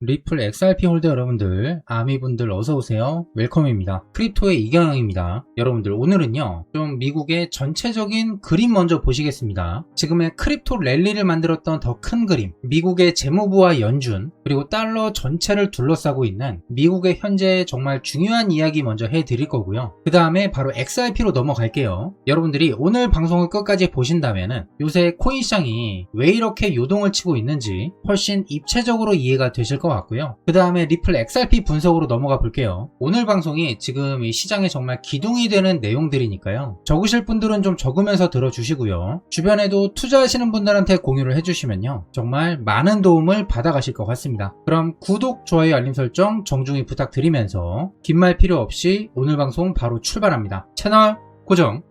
리플 XRP 홀더 여러분들, 아미분들 어서오세요. 웰컴입니다. 크립토의 이경영입니다. 여러분들 오늘은요, 좀 미국의 전체적인 그림 먼저 보시겠습니다. 지금의 크립토 랠리를 만들었던 더 큰 그림, 미국의 재무부와 연준, 그리고 달러 전체를 둘러싸고 있는 미국의 현재 정말 중요한 이야기 먼저 해드릴 거고요. 그 다음에 바로 XRP로 넘어갈게요. 여러분들이 오늘 방송을 끝까지 보신다면은 요새 코인 시장이 왜 이렇게 요동을 치고 있는지 훨씬 입체적으로 이해가 되실 것 같고요. 그 다음에 리플 XRP 분석으로 넘어가 볼게요. 오늘 방송이 지금 이 시장에 정말 기둥이 되는 내용들이니까요. 적으실 분들은 좀 적으면서 들어주시고요. 주변에도 투자하시는 분들한테 공유를 해주시면요. 정말 많은 도움을 받아가실 것 같습니다. 그럼 구독, 좋아요, 알림 설정 정중히 부탁드리면서 긴 말 필요 없이 오늘 방송 바로 출발합니다. 채널 고정!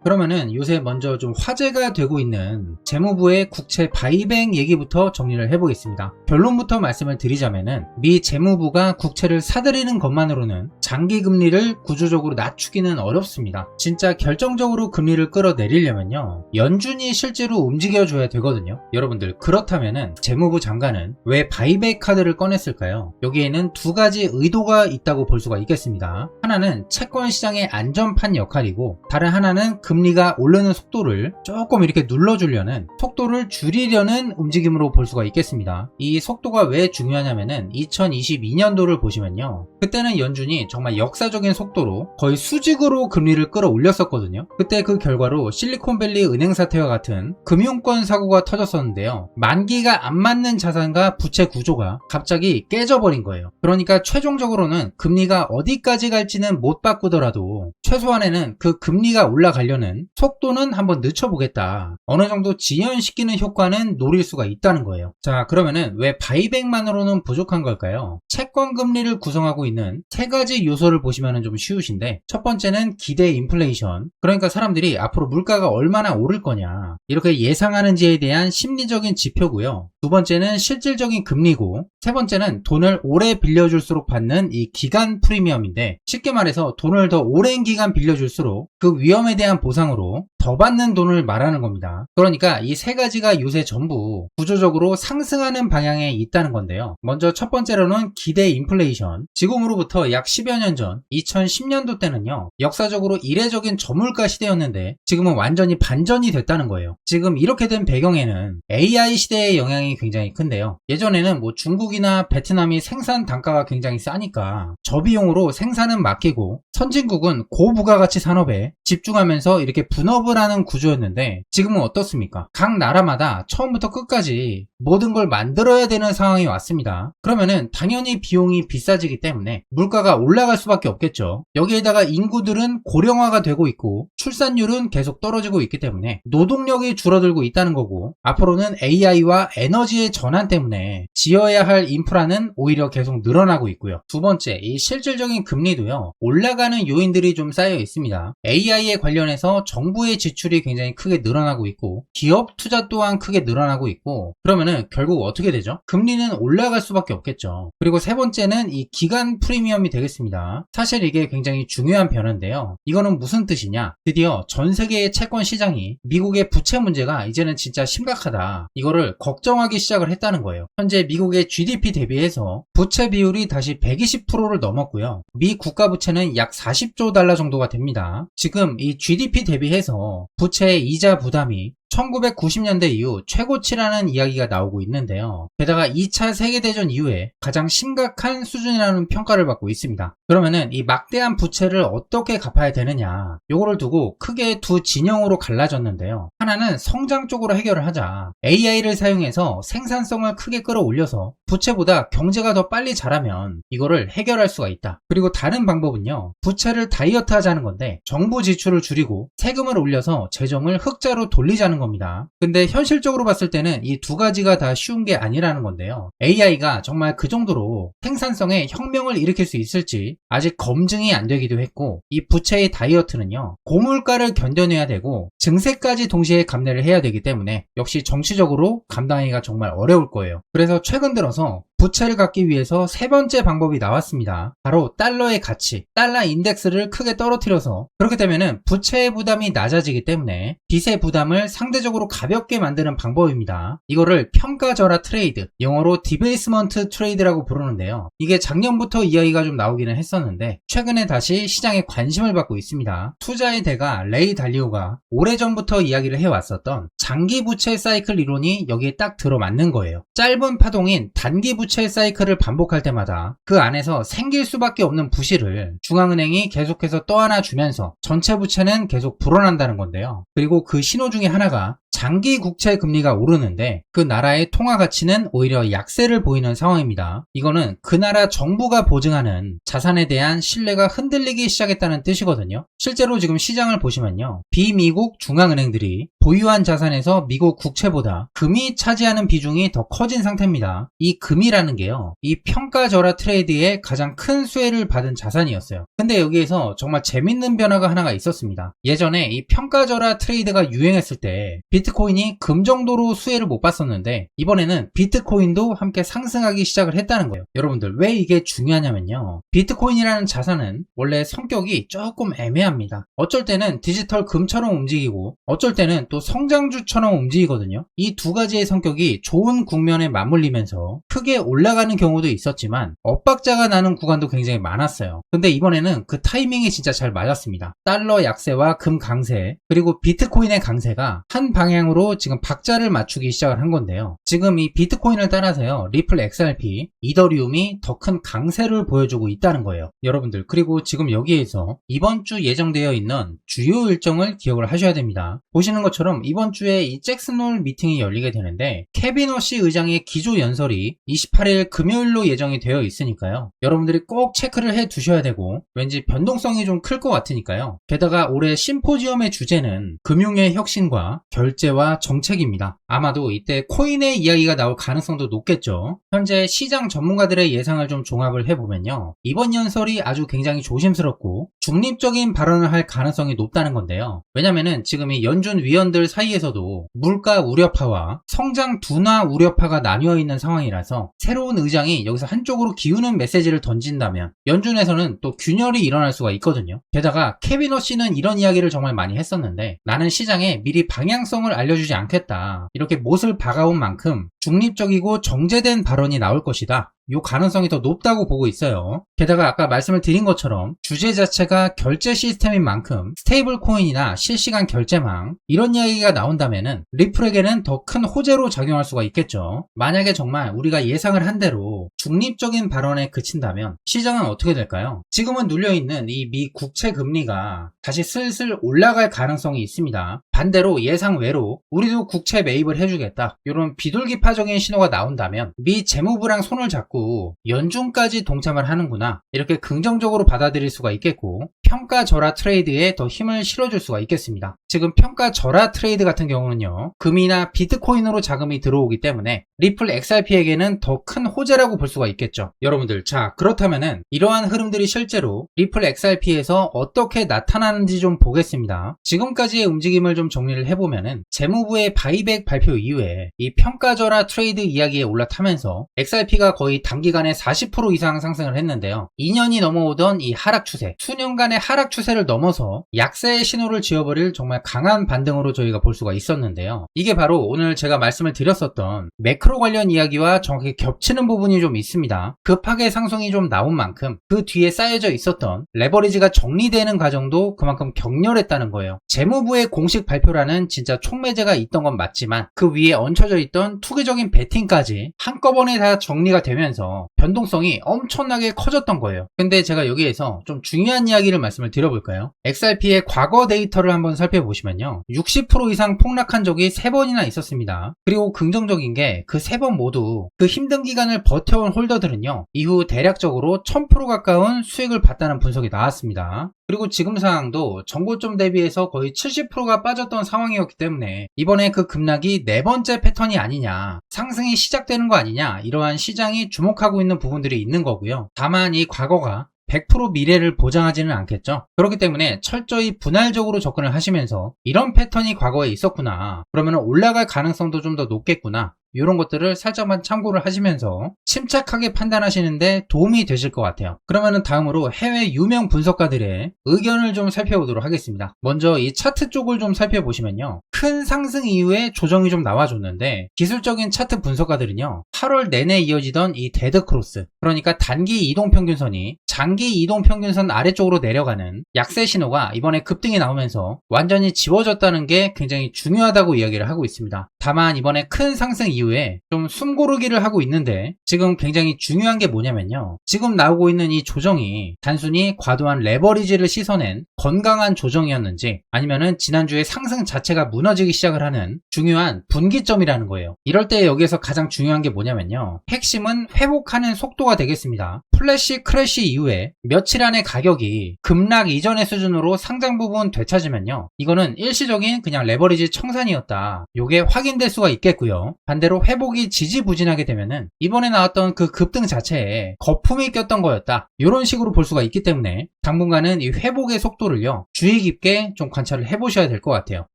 그러면은 요새 먼저 좀 화제가 되고 있는 재무부의 국채 바이백 얘기부터 정리를 해보겠습니다. 결론부터 말씀을 드리자면은 미 재무부가 국채를 사들이는 것만으로는 장기 금리를 구조적으로 낮추기는 어렵습니다. 진짜 결정적으로 금리를 끌어내리려면요, 연준이 실제로 움직여줘야 되거든요. 여러분들, 그렇다면은 재무부 장관은 왜 바이백 카드를 꺼냈을까요? 여기에는 두 가지 의도가 있다고 볼 수가 있겠습니다. 하나는 채권 시장의 안전판 역할이고, 다른 하나는 금리가 오르는 속도를 조금 이렇게 눌러주려는, 속도를 줄이려는 움직임으로 볼 수가 있겠습니다. 이 속도가 왜 중요하냐면은 2022년도를 보시면요, 그때는 연준이 정말 역사적인 속도로 거의 수직으로 금리를 끌어올렸었거든요. 그때 그 결과로 실리콘밸리 은행 사태와 같은 금융권 사고가 터졌었는데요, 만기가 안 맞는 자산과 부채 구조가 갑자기 깨져버린 거예요. 그러니까 최종적으로는 금리가 어디까지 갈지는 못 바꾸더라도 최소한에는 그 금리가 올라가려는 속도는 한번 늦춰보겠다, 어느 정도 지연시키는 효과는 노릴 수가 있다는 거예요. 자, 그러면은 왜 바이백만으로는 부족한 걸까요? 채권 금리를 구성하고 있는 세 가지 요소를 보시면 좀 쉬우신데, 첫 번째는 기대 인플레이션, 그러니까 사람들이 앞으로 물가가 얼마나 오를 거냐 이렇게 예상하는지에 대한 심리적인 지표고요. 두 번째는 실질적인 금리고, 세 번째는 돈을 오래 빌려줄수록 받는 이 기간 프리미엄인데, 쉽게 말해서 돈을 더 오랜 기간 빌려줄수록 그 위험에 대한 보상으로 더 받는 돈을 말하는 겁니다. 그러니까 이 세 가지가 요새 전부 구조적으로 상승하는 방향에 있다는 건데요. 먼저 첫 번째로는 기대 인플레이션. 지금으로부터 약 10여 년 전 2010년도 때는요, 역사적으로 이례적인 저물가 시대였는데 지금은 완전히 반전이 됐다는 거예요. 지금 이렇게 된 배경에는 AI 시대의 영향이 굉장히 큰데요. 예전에는 뭐 중국이나 베트남이 생산 단가가 굉장히 싸니까 저비용으로 생산은 맡기고 선진국은 고부가가치 산업에 집중하면서 이렇게 분업을 하는 구조였는데, 지금은 어떻습니까? 각 나라마다 처음부터 끝까지 모든 걸 만들어야 되는 상황이 왔습니다. 그러면은 당연히 비용이 비싸지기 때문에 물가가 올라갈 수밖에 없겠죠. 여기에다가 인구들은 고령화가 되고 있고 출산율은 계속 떨어지고 있기 때문에 노동력이 줄어들고 있다는 거고, 앞으로는 AI와 에너지의 전환 때문에 지어야 할 인프라는 오히려 계속 늘어나고 있고요. 두 번째, 이 실질적인 금리도요, 올라가는 요인들이 좀 쌓여 있습니다. AI에 관련해서 정부의 지출이 굉장히 크게 늘어나고 있고, 기업 투자 또한 크게 늘어나고 있고, 그러면은 결국 어떻게 되죠? 금리는 올라갈 수밖에 없겠죠. 그리고 세 번째는 이 기간 프리미엄이 되겠습니다. 사실 이게 굉장히 중요한 변화인데요. 이거는 무슨 뜻이냐? 드디어 전 세계의 채권 시장이 미국의 부채 문제가 이제는 진짜 심각하다, 이거를 걱정하기 시작을 했다는 거예요. 현재 미국의 GDP 대비해서 부채 비율이 다시 120%를 넘었고요. 미 국가 부채는 약 40조 달러 정도가 됩니다. 지금 이 GDP 대비해서 부채의 이자 부담이 1990년대 이후 최고치라는 이야기가 나오고 있는데요. 게다가 2차 세계대전 이후에 가장 심각한 수준이라는 평가를 받고 있습니다. 그러면은 이 막대한 부채를 어떻게 갚아야 되느냐, 요거를 두고 크게 두 진영으로 갈라졌는데요. 하나는 성장 쪽으로 해결을 하자, AI를 사용해서 생산성을 크게 끌어올려서 부채보다 경제가 더 빨리 자라면 이거를 해결할 수가 있다. 그리고 다른 방법은요, 부채를 다이어트 하자는 건데 정부 지출을 줄이고 세금을 올려서 재정을 흑자로 돌리자는 겁니다. 근데 현실적으로 봤을 때는 이 두 가지가 다 쉬운 게 아니라는 건데요. AI가 정말 그 정도로 생산성에 혁명을 일으킬 수 있을지 아직 검증이 안 되기도 했고, 이 부채의 다이어트는요, 고물가를 견뎌내야 되고 증세까지 동시에 감내를 해야 되기 때문에 역시 정치적으로 감당하기가 정말 어려울 거예요. 그래서 최근 들어서 부채를 갚기 위해서 세 번째 방법이 나왔습니다. 바로 달러의 가치, 달러 인덱스를 크게 떨어뜨려서 그렇게 되면은 부채의 부담이 낮아지기 때문에 빚의 부담을 상대적으로 가볍게 만드는 방법입니다. 이거를 평가절하 트레이드, 영어로 디베이스먼트 트레이드라고 부르는데요. 이게 작년부터 이야기가 좀 나오기는 했었는데 최근에 다시 시장에 관심을 받고 있습니다. 투자의 대가 레이 달리오가 오래전부터 이야기를 해왔었던 장기 부채 사이클 이론이 여기에 딱 들어맞는 거예요. 짧은 파동인 단기 부채 사이클을 반복할 때마다 그 안에서 생길 수밖에 없는 부실을 중앙은행이 계속해서 떠안아 주면서 전체 부채는 계속 불어난다는 건데요. 그리고 그 신호 중에 하나가 장기 국채 금리가 오르는데 그 나라의 통화 가치는 오히려 약세를 보이는 상황입니다. 이거는 그 나라 정부가 보증하는 자산에 대한 신뢰가 흔들리기 시작했다는 뜻이거든요. 실제로 지금 시장을 보시면요. 비미국 중앙은행들이 보유한 자산에서 미국 국채보다 금이 차지하는 비중이 더 커진 상태입니다. 이 금이라는 게요. 이 평가절하 트레이드에 가장 큰 수혜를 받은 자산이었어요. 근데 여기에서 정말 재밌는 변화가 하나가 있었습니다. 예전에 이 평가절하 트레이드가 유행했을 때 비트코인이 금 정도로 수혜를 못 봤었는데 이번에는 비트코인도 함께 상승하기 시작을 했다는 거예요. 여러분들 왜 이게 중요하냐면요. 비트코인이라는 자산은 원래 성격이 조금 애매합니다. 어쩔 때는 디지털 금처럼 움직이고 어쩔 때는 또 성장주처럼 움직이거든요. 이 두 가지의 성격이 좋은 국면에 맞물리면서 크게 올라가는 경우도 있었지만 엇박자가 나는 구간도 굉장히 많았어요. 근데 이번에는 그 타이밍이 진짜 잘 맞았습니다. 달러 약세와 금 강세 그리고 비트코인의 강세가 한 방향으로 지금 박자를 맞추기 시작을 한 건데요. 지금 이 비트코인을 따라서요. 리플 XRP, 이더리움이 더 큰 강세를 보여주고 있다는 거예요. 여러분들 그리고 지금 여기에서 이번 주 예정되어 있는 주요 일정을 기억을 하셔야 됩니다. 보시는 것처럼 이번 주에 이 잭슨홀 미팅이 열리게 되는데 케빈 허시 의장의 기조 연설이 28일 금요일로 예정이 되어 있으니까요. 여러분들이 꼭 체크를 해 두셔야 되고 왠지 변동성이 좀 클 것 같으니까요. 게다가 올해 심포지엄의 주제는 금융의 혁신과 결제와 정책입니다. 아마도 이때 코인의 이야기가 나올 가능성도 높겠죠. 현재 시장 전문가들의 예상을 좀 종합을 해보면요. 이번 연설이 아주 굉장히 조심스럽고 중립적인 발언을 할 가능성이 높다는 건데요. 왜냐면은 지금 이 연준 위원들 사이에서도 물가 우려파와 성장 둔화 우려파가 나뉘어 있는 상황이라서 새로운 의장이 여기서 한쪽으로 기우는 메시지를 던진다면 연준에서는 또 균열이 일어날 수가 있거든요. 게다가 케빈 허시는 이런 이야기를 정말 많이 했었는데 나는 시장에 미리 방향성을 알려주지 않겠다. 이렇게 못을 박아온 만큼 중립적이고 정제된 발언이 나올 것이다. 이 가능성이 더 높다고 보고 있어요. 게다가 아까 말씀을 드린 것처럼 주제 자체가 결제 시스템인 만큼 스테이블 코인이나 실시간 결제망 이런 이야기가 나온다면은 리플에게는 더 큰 호재로 작용할 수가 있겠죠. 만약에 정말 우리가 예상을 한 대로 중립적인 발언에 그친다면 시장은 어떻게 될까요? 지금은 눌려있는 이 미 국채 금리가 다시 슬슬 올라갈 가능성이 있습니다. 반대로 예상 외로 우리도 국채 매입을 해주겠다. 이런 비둘기파적인 신호가 나온다면 미 재무부랑 손을 잡고 연준까지 동참을 하는구나. 이렇게 긍정적으로 받아들일 수가 있겠고 평가절하 트레이드에 더 힘을 실어줄 수가 있겠습니다. 지금 평가절하 트레이드 같은 경우는요. 금이나 비트코인으로 자금이 들어오기 때문에 리플 XRP에게는 더 큰 호재라고 볼 수가 있겠죠. 여러분들 자 그렇다면은 이러한 흐름들이 실제로 리플 XRP에서 어떻게 나타나는지 좀 보겠습니다. 지금까지의 움직임을 좀 정리를 해보면은 재무부의 바이백 발표 이후에 이 평가절하 트레이드 이야기에 올라타면서 XRP가 거의 단기간에 40% 이상 상승을 했는데요. 2년이 넘어오던 이 하락 추세, 수년간의 하락 추세를 넘어서 약세의 신호를 지어버릴 정말 강한 반등으로 저희가 볼 수가 있었는데요. 이게 바로 오늘 제가 말씀을 드렸었던 매크로 관련 이야기와 정확히 겹치는 부분이 좀 있습니다. 급하게 상승이 좀 나온 만큼 그 뒤에 쌓여져 있었던 레버리지가 정리되는 과정도 그만큼 격렬했다는 거예요. 재무부의 공식 발표라는 진짜 촉매제가 있던 건 맞지만 그 위에 얹혀져 있던 투기적인 베팅까지 한꺼번에 다 정리가 되면서 변동성이 엄청나게 커졌던 거예요. 근데 제가 여기에서 좀 중요한 이야기를 말씀을 드려볼까요? XRP의 과거 데이터를 한번 살펴보시면요. 60% 이상 폭락한 적이 3번이나 있었습니다. 그리고 긍정적인 게 그 3번 모두 그 힘든 기간을 버텨온 홀더들은요. 이후 대략적으로 1000% 가까운 수익을 봤다는 분석이 나왔습니다. 그리고 지금 상황도 전고점 대비해서 거의 70%가 빠졌던 상황이었기 때문에 이번에 그 급락이 네 번째 패턴이 아니냐, 상승이 시작되는 거 아니냐, 이러한 시장이 주목하고 있는 부분들이 있는 거고요. 다만 이 과거가 100% 미래를 보장하지는 않겠죠. 그렇기 때문에 철저히 분할적으로 접근을 하시면서 이런 패턴이 과거에 있었구나, 그러면 올라갈 가능성도 좀 더 높겠구나, 이런 것들을 살짝만 참고를 하시면서 침착하게 판단하시는데 도움이 되실 것 같아요. 그러면은 다음으로 해외 유명 분석가들의 의견을 좀 살펴보도록 하겠습니다. 먼저 이 차트 쪽을 좀 살펴보시면요, 큰 상승 이후에 조정이 좀 나와줬는데 기술적인 차트 분석가들은요, 8월 내내 이어지던 이 데드크로스, 그러니까 단기 이동평균선이 장기 이동평균선 아래쪽으로 내려가는 약세 신호가 이번에 급등이 나오면서 완전히 지워졌다는 게 굉장히 중요하다고 이야기를 하고 있습니다. 다만 이번에 큰 상승 이후에 좀 숨고르기를 하고 있는데, 지금 굉장히 중요한 게 뭐냐면요, 지금 나오고 있는 이 조정이 단순히 과도한 레버리지를 씻어낸 건강한 조정이었는지, 아니면은 지난주에 상승 자체가 무너지기 시작을 하는 중요한 분기점이라는 거예요. 이럴 때 여기에서 가장 중요한 게 뭐냐면요, 핵심은 회복하는 속도가 되겠습니다. 플래시 크래시 이후에 며칠 안에 가격이 급락 이전의 수준으로 상장 부분 되찾으면요, 이거는 일시적인 그냥 레버리지 청산이었다, 요게 확인될 수가 있겠고요. 반대로 회복이 지지부진하게 되면은 이번에 나왔던 그 급등 자체에 거품이 꼈던 거였다, 이런 식으로 볼 수가 있기 때문에 당분간은 이 회복의 속도를요, 주의 깊게 좀 관찰을 해보셔야 될 것 같아요.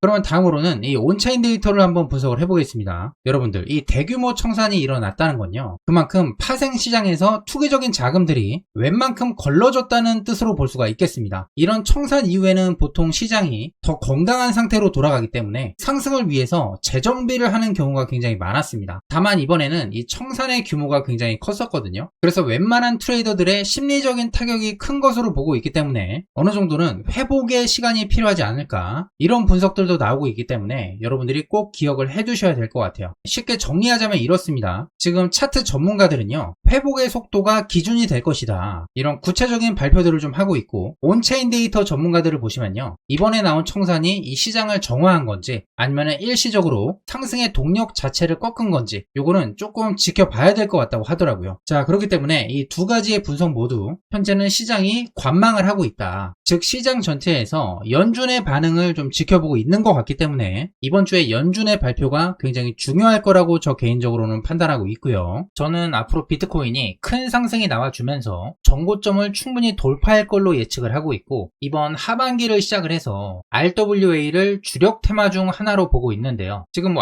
그러면 다음으로는 이 온체인 데이터를 한번 분석을 해보겠습니다. 여러분들, 이 대규모 청산이 일어났다는 건요, 그만큼 파생 시장에서 투기적인 자금들이 웬만큼 걸러졌다는 뜻으로 볼 수가 있겠습니다. 이런 청산 이후에는 보통 시장이 더 건강한 상태로 돌아가기 때문에 상승을 위해서 재정비를 하는 경우가 굉장히 많았습니다. 다만 이번에는 이 청산의 규모가 굉장히 컸었거든요. 그래서 웬만한 트레이더들의 심리적인 타격이 큰 것으로 보고 있기 때문에 어느 정도는 회복의 시간이 필요하지 않을까, 이런 분석들도 나오고 있기 때문에 여러분들이 꼭 기억을 해두셔야 될 것 같아요. 쉽게 정리하자면 이렇습니다. 지금 차트 전문가들은요, 회복의 속도가 기준이 될 것이다, 이런 구체적인 발표들을 좀 하고 있고, 온체인 데이터 전문가들을 보시면요, 이번에 나온 청산이 이 시장을 정화한 건지 아니면 일시적으로 상승의 동력 자체를 꺾은 건지, 요거는 조금 지켜봐야 될 것 같다고 하더라고요. 자, 그렇기 때문에 이 두 가지의 분석 모두 현재는 시장이 관망을 하고 있다, 즉 시장 전체에서 연준의 반응을 좀 지켜보고 있는 것 같기 때문에 이번 주에 연준의 발표가 굉장히 중요할 거라고 저 개인적으로는 판단하고 있고요. 저는 앞으로 비트코인이 큰 상승이 나와주면서 정고점을 충분히 돌파할 걸로 예측을 하고 있고, 이번 하반기를 시작을 해서 RWA를 주력 테마 중 하나로 보고 있는데요. 지금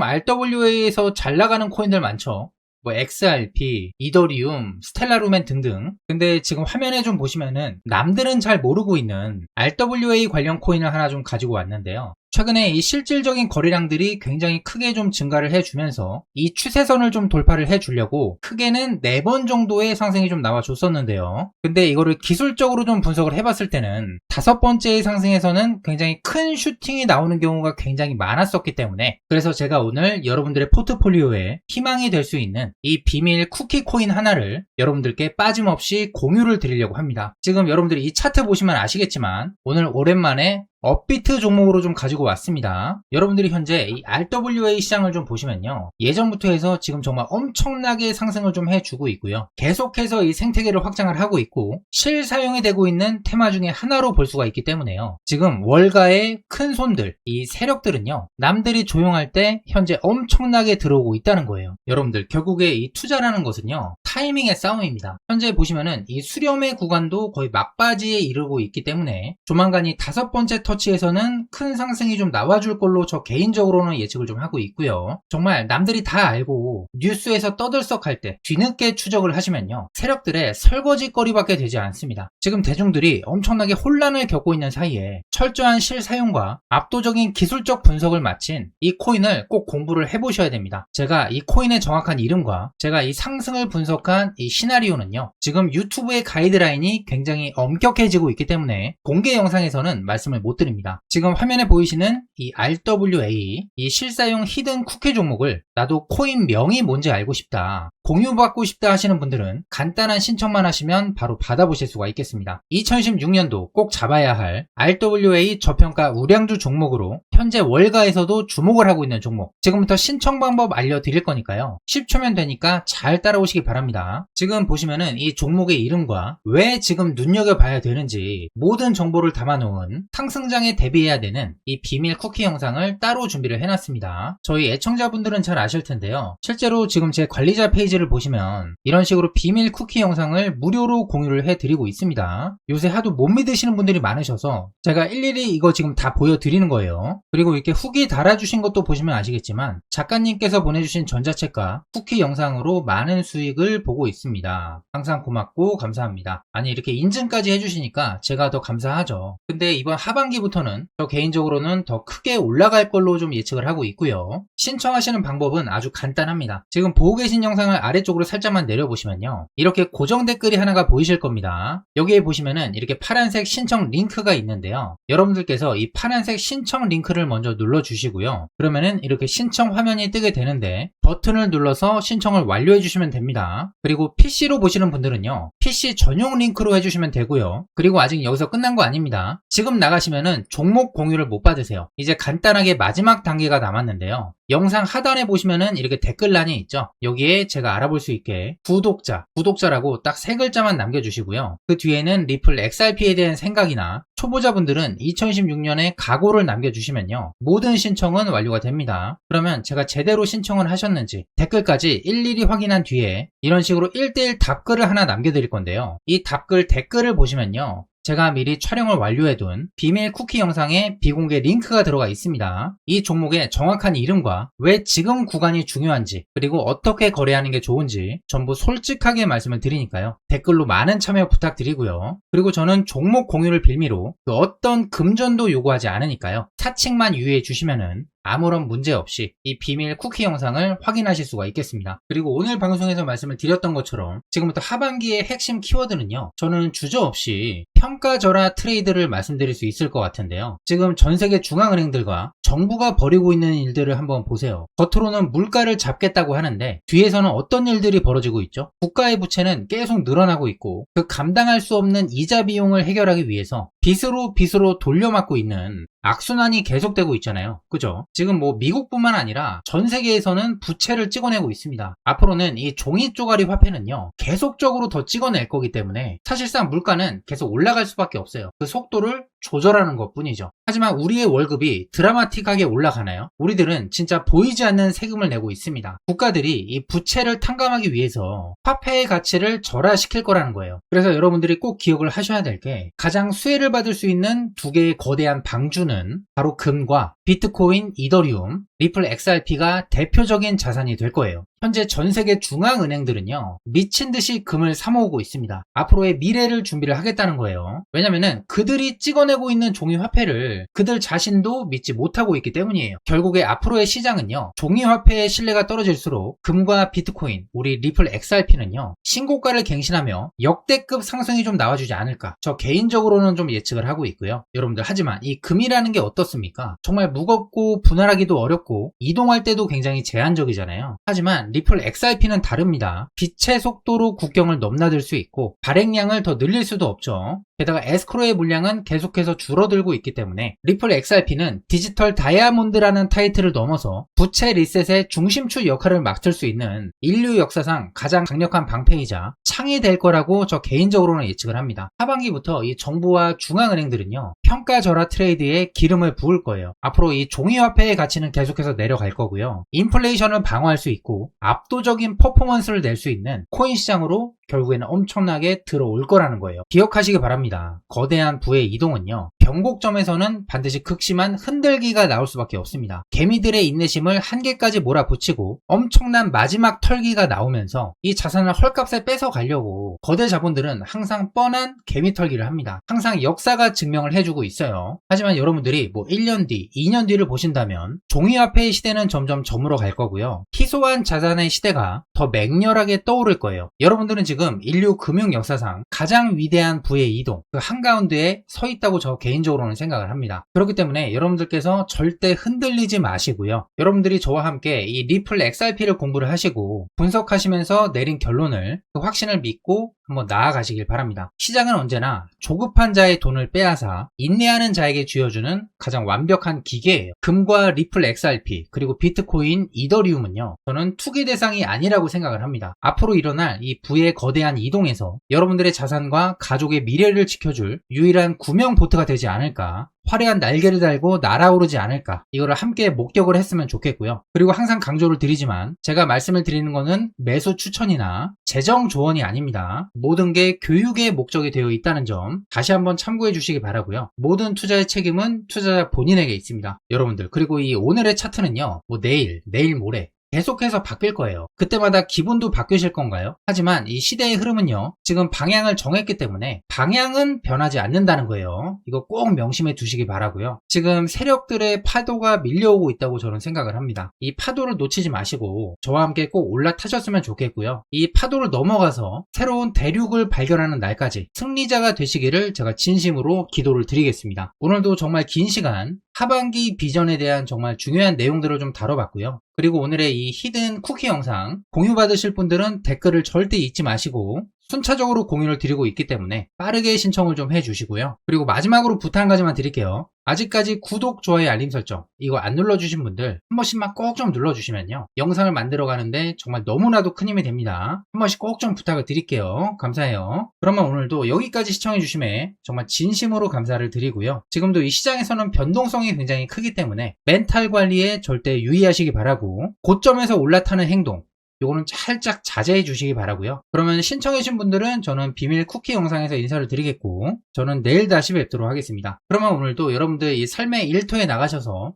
RWA에서 잘 나가는 코인들 많죠. 뭐 XRP, 이더리움, 스텔라루멘 등등. 근데 지금 화면에 좀 보시면은 남들은 잘 모르고 있는 RWA 관련 코인을 하나 좀 가지고 왔는데요. 최근에 이 실질적인 거래량들이 굉장히 크게 좀 증가를 해주면서 이 추세선을 좀 돌파를 해주려고 크게는 4번 정도의 상승이 좀 나와줬었는데요. 근데 이거를 기술적으로 좀 분석을 해봤을 때는 5번째의 상승에서는 굉장히 큰 슈팅이 나오는 경우가 굉장히 많았었기 때문에, 그래서 제가 오늘 여러분들의 포트폴리오에 희망이 될 수 있는 이 비밀 쿠키 코인 하나를 여러분들께 빠짐없이 공유를 드리려고 합니다. 지금 여러분들이 이 차트 보시면 아시겠지만 오늘 오랜만에 업비트 종목으로 좀 가지고 왔습니다. 여러분들이 현재 이 RWA 시장을 좀 보시면요, 예전부터 해서 지금 정말 엄청나게 상승을 좀 해주고 있고요, 계속해서 이 생태계를 확장을 하고 있고 실사용이 되고 있는 테마 중에 하나로 볼 수가 있기 때문에요, 지금 월가의 큰 손들, 이 세력들은요, 남들이 조용할 때 현재 엄청나게 들어오고 있다는 거예요. 여러분들, 결국에 이 투자라는 것은요, 타이밍의 싸움입니다. 현재 보시면은 이 수렴의 구간도 거의 막바지에 이르고 있기 때문에 조만간 이 5번째 터치에서는 큰 상승이 좀 나와줄 걸로 저 개인적으로는 예측을 좀 하고 있고요. 정말 남들이 다 알고 뉴스에서 떠들썩할 때 뒤늦게 추적을 하시면요, 세력들의 설거지거리밖에 되지 않습니다. 지금 대중들이 엄청나게 혼란을 겪고 있는 사이에 철저한 실사용과 압도적인 기술적 분석을 마친 이 코인을 꼭 공부를 해보셔야 됩니다. 제가 이 코인의 정확한 이름과 제가 이 상승을 분석한 이 시나리오는요, 지금 유튜브의 가이드라인이 굉장히 엄격해지고 있기 때문에 공개 영상에서는 말씀을 못 드립니다. 지금 화면에 보이시는 이 RWA, 이 실사용 히든 쿠키 종목을 나도 코인 명이 뭔지 알고 싶다, 공유받고 싶다 하시는 분들은 간단한 신청만 하시면 바로 받아보실 수가 있겠습니다. 2016년도 꼭 잡아야 할 RWA 저평가 우량주 종목으로 현재 월가에서도 주목을 하고 있는 종목, 지금부터 신청 방법 알려드릴 거니까요, 10초면 되니까 잘 따라오시기 바랍니다. 합니다. 지금 보시면은 이 종목의 이름과 왜 지금 눈여겨봐야 되는지 모든 정보를 담아놓은 상승장에 대비해야 되는 이 비밀 쿠키 영상을 따로 준비를 해놨습니다. 저희 애청자분들은 잘 아실 텐데요. 실제로 지금 제 관리자 페이지를 보시면 이런 식으로 비밀 쿠키 영상을 무료로 공유를 해드리고 있습니다. 요새 하도 못 믿으시는 분들이 많으셔서 제가 일일이 이거 지금 다 보여드리는 거예요. 그리고 이렇게 후기 달아주신 것도 보시면 아시겠지만 작가님께서 보내주신 전자책과 쿠키 영상으로 많은 수익을 보고 있습니다. 항상 고맙고 감사합니다. 아니 이렇게 인증까지 해주시니까 제가 더 감사하죠. 근데 이번 하반기부터는 저 개인적으로는 더 크게 올라갈 걸로 좀 예측을 하고 있고요. 신청하시는 방법은 아주 간단합니다. 지금 보고 계신 영상을 아래쪽으로 살짝만 내려보시면요. 이렇게 고정 댓글이 하나가 보이실 겁니다. 여기에 보시면은 이렇게 파란색 신청 링크가 있는데요. 여러분들께서 이 파란색 신청 링크를 먼저 눌러주시고요. 그러면은 이렇게 신청 화면이 뜨게 되는데 버튼을 눌러서 신청을 완료해 주시면 됩니다. 그리고 PC로 보시는 분들은요. PC 전용 링크로 해주시면 되고요. 그리고 아직 여기서 끝난 거 아닙니다. 지금 나가시면은 종목 공유를 못 받으세요. 이제 간단하게 마지막 단계가 남았는데요. 영상 하단에 보시면은 이렇게 댓글란이 있죠. 여기에 제가 알아볼 수 있게 구독자라고 딱 3글자만 남겨주시고요. 그 뒤에는 리플 XRP에 대한 생각이나 초보자분들은 2016년에 각오를 남겨주시면요. 모든 신청은 완료가 됩니다. 그러면 제가 제대로 신청을 하셨는지 댓글까지 일일이 확인한 뒤에 이런 식으로 1:1 답글을 하나 남겨드릴 건데요. 이 답글 댓글을 보시면요. 제가 미리 촬영을 완료해둔 비밀 쿠키 영상에 비공개 링크가 들어가 있습니다. 이 종목의 정확한 이름과 왜 지금 구간이 중요한지 그리고 어떻게 거래하는 게 좋은지 전부 솔직하게 말씀을 드리니까요. 댓글로 많은 참여 부탁드리고요. 그리고 저는 종목 공유를 빌미로 그 어떤 금전도 요구하지 않으니까요. 사칭만 유의해 주시면은 아무런 문제 없이 이 비밀 쿠키 영상을 확인하실 수가 있겠습니다. 그리고 오늘 방송에서 말씀을 드렸던 것처럼 지금부터 하반기의 핵심 키워드는요. 저는 주저없이 평가절하 트레이드를 말씀드릴 수 있을 것 같은데요. 지금 전세계 중앙은행들과 정부가 벌이고 있는 일들을 한번 보세요. 겉으로는 물가를 잡겠다고 하는데 뒤에서는 어떤 일들이 벌어지고 있죠? 국가의 부채는 계속 늘어나고 있고 그 감당할 수 없는 이자 비용을 해결하기 위해서 빚으로 돌려막고 있는 악순환이 계속되고 있잖아요. 그죠? 지금 뭐 미국뿐만 아니라 전 세계에서는 부채를 찍어내고 있습니다. 앞으로는 이 종이 쪼가리 화폐는요. 계속적으로 더 찍어낼 거기 때문에 사실상 물가는 계속 올라갈 수밖에 없어요. 그 속도를 조절하는 것 뿐이죠. 하지만 우리의 월급이 드라마틱하게 올라가나요? 우리들은 진짜 보이지 않는 세금을 내고 있습니다. 국가들이 이 부채를 탕감하기 위해서 화폐의 가치를 절하시킬 거라는 거예요. 그래서 여러분들이 꼭 기억을 하셔야 될 게 가장 수혜를 받을 수 있는 두 개의 거대한 방주는 바로 금과 비트코인, 이더리움, 리플 XRP가 대표적인 자산이 될 거예요. 현재 전 세계 중앙은행들은요. 미친 듯이 금을 사모으고 있습니다. 앞으로의 미래를 준비를 하겠다는 거예요. 왜냐면은 그들이 찍어내고 있는 종이 화폐를 그들 자신도 믿지 못하고 있기 때문이에요. 결국에 앞으로의 시장은요. 종이 화폐의 신뢰가 떨어질수록 금과 비트코인, 우리 리플 XRP는요. 신고가를 갱신하며 역대급 상승이 좀 나와주지 않을까. 저 개인적으로는 좀 예측을 하고 있고요. 여러분들 하지만 이 금이라는 게 어떻습니까? 정말 무겁고 분할하기도 어렵고 이동할 때도 굉장히 제한적이잖아요. 하지만 리플 XRP는 다릅니다. 빛의 속도로 국경을 넘나들 수 있고 발행량을 더 늘릴 수도 없죠. 게다가 에스크로의 물량은 계속해서 줄어들고 있기 때문에 리플 XRP는 디지털 다이아몬드라는 타이틀을 넘어서 부채 리셋의 중심축 역할을 맡을 수 있는 인류 역사상 가장 강력한 방패이자 창이 될 거라고 저 개인적으로는 예측을 합니다. 하반기부터 이 정부와 중앙은행들은요. 평가절하 트레이드에 기름을 부을 거예요. 앞으로 이 종이화폐의 가치는 계속해서 내려갈 거고요. 인플레이션을 방어할 수 있고 압도적인 퍼포먼스를 낼 수 있는 코인 시장으로 결국에는 엄청나게 들어올 거라는 거예요. 기억하시기 바랍니다. 거대한 부의 이동은요. 변곡점에서는 반드시 극심한 흔들기가 나올 수밖에 없습니다. 개미들의 인내심을 한계까지 몰아붙이고 엄청난 마지막 털기가 나오면서 이 자산을 헐값에 뺏어가려고 거대 자본들은 항상 뻔한 개미 털기를 합니다. 항상 역사가 증명을 해주고 있어요. 하지만 여러분들이 뭐 1년 뒤, 2년 뒤를 보신다면 종이화폐의 시대는 점점 저물어 갈 거고요. 희소한 자산의 시대가 더 맹렬하게 떠오를 거예요. 여러분들은 지금 인류 금융 역사상 가장 위대한 부의 이동, 그 한가운데에 서 있다고 저 개인적으로는 생각을 합니다. 그렇기 때문에 여러분들께서 절대 흔들리지 마시고요. 여러분들이 저와 함께 이 리플 XRP를 공부를 하시고 분석하시면서 내린 결론을 그 확신을 믿고 한번 나아가시길 바랍니다. 시장은 언제나 조급한 자의 돈을 빼앗아 인내하는 자에게 쥐어주는 가장 완벽한 기계예요. 금과 리플 XRP 그리고 비트코인, 이더리움은요, 저는 투기 대상이 아니라고 생각을 합니다. 앞으로 일어날 이 부의 거대한 이동에서 여러분들의 자산과 가족의 미래를 지켜줄 유일한 구명 보트가 되지 않을까, 화려한 날개를 달고 날아오르지 않을까, 이거를 함께 목격을 했으면 좋겠고요. 그리고 항상 강조를 드리지만 제가 말씀을 드리는 거는 매수 추천이나 재정 조언이 아닙니다. 모든 게 교육의 목적이 되어 있다는 점 다시 한번 참고해 주시기 바라고요. 모든 투자의 책임은 투자자 본인에게 있습니다, 여러분들. 그리고 이 오늘의 차트는요, 뭐 내일 모레 계속해서 바뀔 거예요. 그때마다 기분도 바뀌실 건가요? 하지만 이 시대의 흐름은요, 지금 방향을 정했기 때문에 방향은 변하지 않는다는 거예요. 이거 꼭 명심해 두시기 바라고요. 지금 세력들의 파도가 밀려오고 있다고 저는 생각을 합니다. 이 파도를 놓치지 마시고 저와 함께 꼭 올라타셨으면 좋겠고요. 이 파도를 넘어가서 새로운 대륙을 발견하는 날까지 승리자가 되시기를 제가 진심으로 기도를 드리겠습니다. 오늘도 정말 긴 시간 하반기 비전에 대한 정말 중요한 내용들을 좀 다뤄봤고요. 그리고 오늘의 이 히든 쿠키 영상 공유받으실 분들은 댓글을 절대 잊지 마시고 순차적으로 공유를 드리고 있기 때문에 빠르게 신청을 좀 해주시고요. 그리고 마지막으로 부탁 한 가지만 드릴게요. 아직까지 구독, 좋아요, 알림 설정 이거 안 눌러주신 분들 한 번씩만 꼭 좀 눌러주시면요, 영상을 만들어 가는데 정말 너무나도 큰 힘이 됩니다. 한 번씩 꼭 좀 부탁을 드릴게요. 감사해요. 그러면 오늘도 여기까지 시청해 주심에 정말 진심으로 감사를 드리고요. 지금도 이 시장에서는 변동성이 굉장히 크기 때문에 멘탈 관리에 절대 유의하시기 바라고, 고점에서 올라타는 행동 요거는 살짝 자제해 주시기 바라고요. 그러면 신청해주신 분들은 저는 비밀 쿠키 영상에서 인사를 드리겠고, 저는 내일 다시 뵙도록 하겠습니다. 그러면 오늘도 여러분들 이 삶의 일터에 나가셔서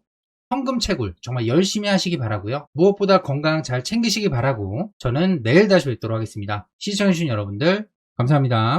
현금 채굴 정말 열심히 하시기 바라고요. 무엇보다 건강 잘 챙기시기 바라고, 저는 내일 다시 뵙도록 하겠습니다. 시청해주신 여러분들 감사합니다.